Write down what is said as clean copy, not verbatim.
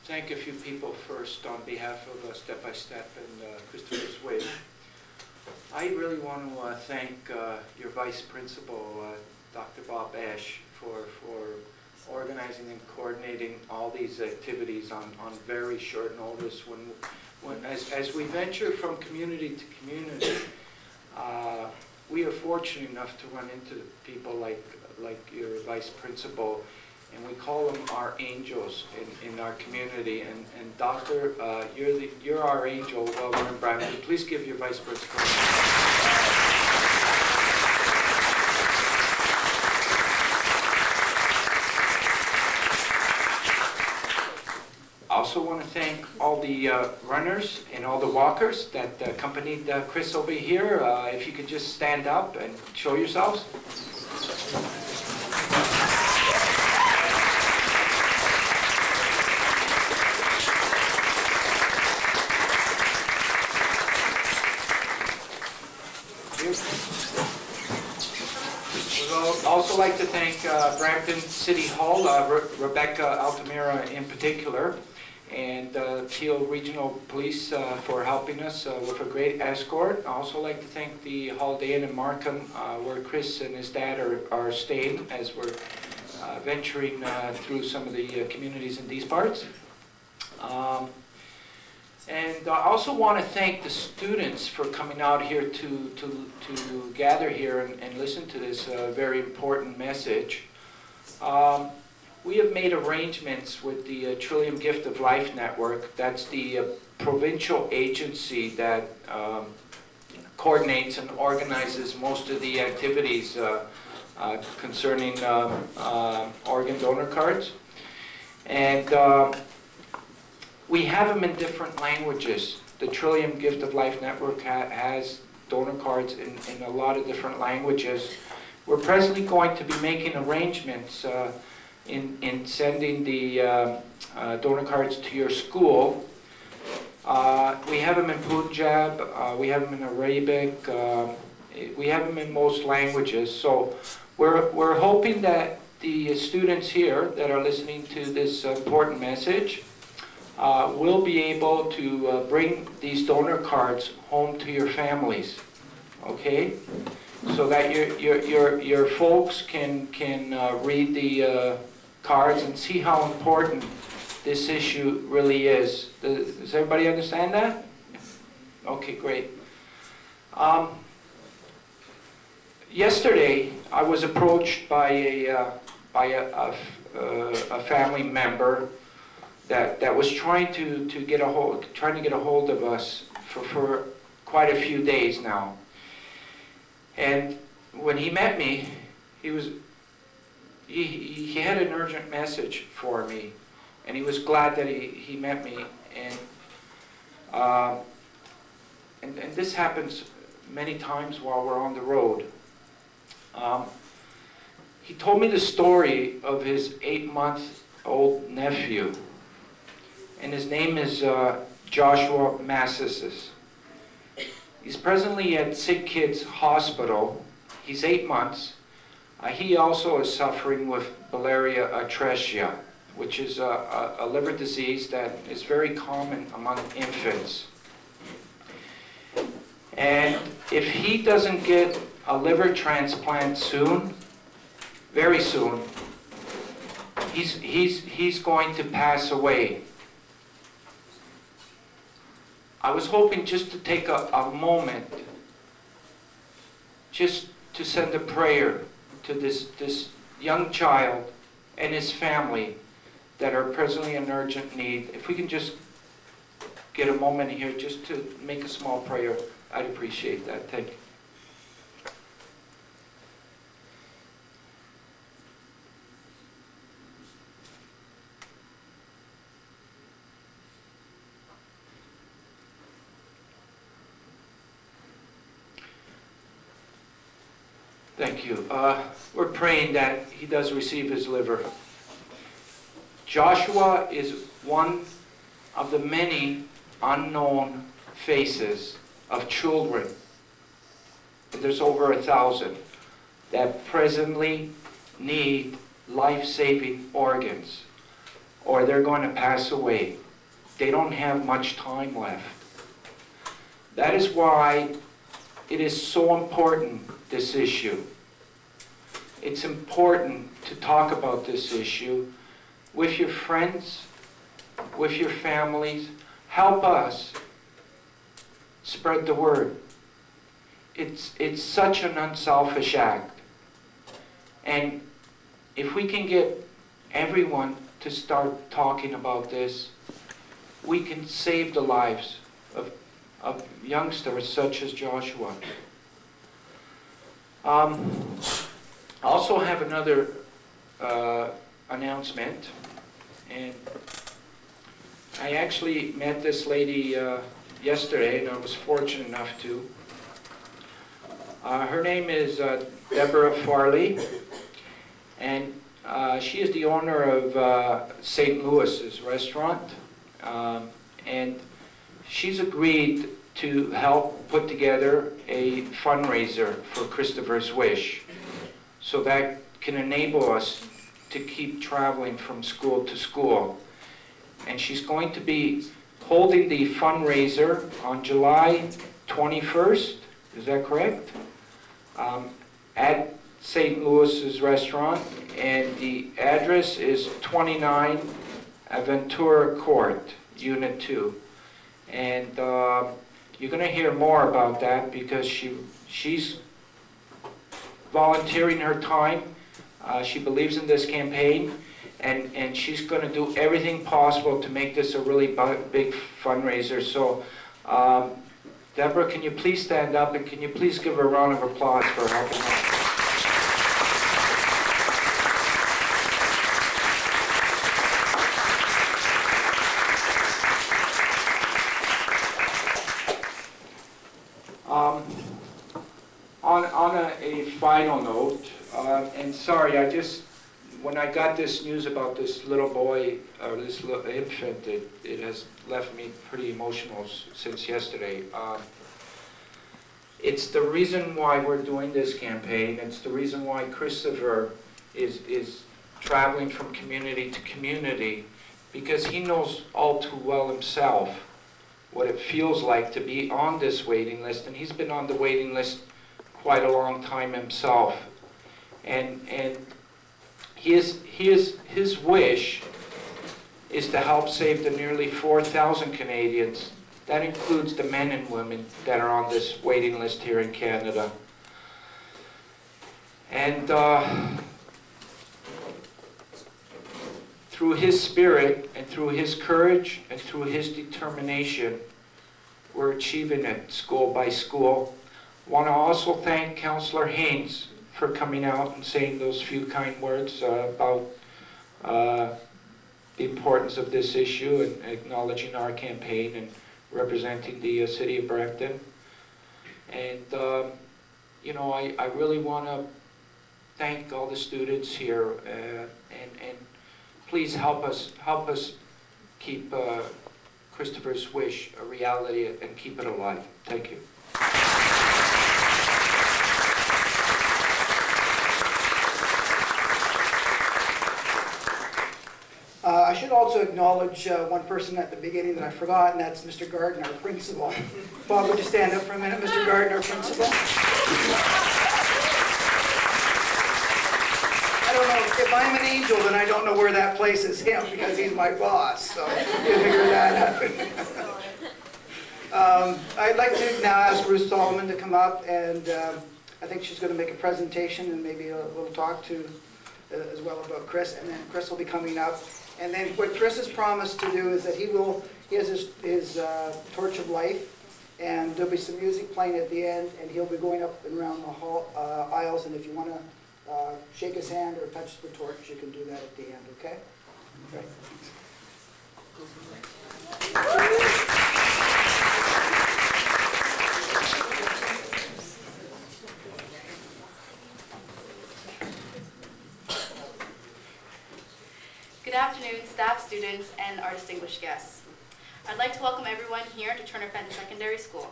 thank a few people first on behalf of Step by Step and Kristopher's Way. I really want to thank your Vice Principal, Dr. Bob Ash, for organizing and coordinating all these activities on very short notice. As we venture from community to community, we are fortunate enough to run into people like your Vice Principal, and we call them our angels in our community. And Doctor, you're our angel while we're in Brampton. Please give your Vice Principal. I also want to thank all the runners and all the walkers that accompanied Chris over here. If you could just stand up and show yourselves. We'd also like to thank Brampton City Hall, Rebecca Altamira in particular, and Teal Regional Police for helping us with a great escort. I'd also like to thank the Holiday Inn in Markham, where Chris and his dad are staying as we're venturing through some of the communities in these parts. And I also want to thank the students for coming out here to gather here and listen to this very important message. We have made arrangements with the Trillium Gift of Life Network. That's the provincial agency that coordinates and organizes most of the activities concerning organ donor cards. And we have them in different languages. The Trillium Gift of Life Network has donor cards in a lot of different languages. We're presently going to be making arrangements in sending the donor cards to your school. We have them in Punjab, we have them in Arabic, we have them in most languages. So we're hoping that the students here that are listening to this important message will be able to bring these donor cards home to your families, okay? So that your folks can read the cards and see how important this issue really is. Does everybody understand that? Okay, great. Yesterday, I was approached by a family member that was trying to get a hold of us for quite a few days now. And when he met me, he had an urgent message for me, and he was glad that he met me. And this happens many times while we're on the road. He told me the story of his 8-month-old nephew. And his name is Joshua Massis's. He's presently at Sick Kids Hospital. He's 8 months. He also is suffering with Biliary Atresia, which is a liver disease that is very common among infants. And if he doesn't get a liver transplant soon, very soon, he's going to pass away. I was hoping just to take a moment just to send a prayer to this young child and his family that are presently in urgent need. If we can just get a moment here just to make a small prayer, I'd appreciate that. Thank you. Thank you. We're praying that he does receive his liver. Joshua is one of the many unknown faces of children, and there's over 1,000, that presently need life-saving organs. or they're going to pass away. They don't have much time left. That is why it is so important, this issue. It's important to talk about this issue with your friends, with your families. Help us spread the word. It's such an unselfish act. And if we can get everyone to start talking about this, we can save the lives of youngsters such as Joshua. I also have another announcement, and I actually met this lady yesterday, and I was fortunate enough to. Her name is Deborah Farley, and she is the owner of St. Louis's restaurant, and she's agreed to help put together a fundraiser for Kristopher's Wish, so that can enable us to keep traveling from school to school. And she's going to be holding the fundraiser on July 21st, is that correct? At St. Louis's restaurant, and the address is 29 Aventura Court, Unit 2. And you're going to hear more about that because she's volunteering her time. She believes in this campaign, and she's going to do everything possible to make this a really big fundraiser. So, Deborah, can you please stand up, and can you please give her a round of applause for helping us? On a final note, and sorry, when I got this news about this little boy, or this little infant, it has left me pretty emotional since yesterday. It's the reason why we're doing this campaign. It's the reason why Kristopher is traveling from community to community, because he knows all too well himself what it feels like to be on this waiting list, and he's been on the waiting list quite a long time himself. And his wish is to help save the nearly 4,000 Canadians. That includes the men and women that are on this waiting list here in Canada. And through his spirit, and through his courage, and through his determination, we're achieving it school by school. I want to also thank Councillor Haynes for coming out and saying those few kind words about the importance of this issue, and acknowledging our campaign and representing the city of Brampton. And you know, I really want to thank all the students here, and please help us keep Kristopher's Wish a reality and keep it alive. Thank you. I should also acknowledge one person at the beginning that I forgot, and that's Mr. Gardner, our principal. Bob, would you stand up for a minute, Mr. Gardner, principal? I don't know, if I'm an angel, then I don't know where that places him, because he's my boss, so you figure that out. I'd like to now ask Ruth Solomon to come up, and I think she's going to make a presentation and maybe a little talk to as well about Kris, and then Kris will be coming up. And then what Kris has promised to do is that he has his torch of life, and there'll be some music playing at the end, and he'll be going up and around the hall, aisles, and if you want to shake his hand or touch the torch, you can do that at the end, okay? Great. Good afternoon, staff, students, and our distinguished guests. I'd like to welcome everyone here to Turner Fenton Secondary School.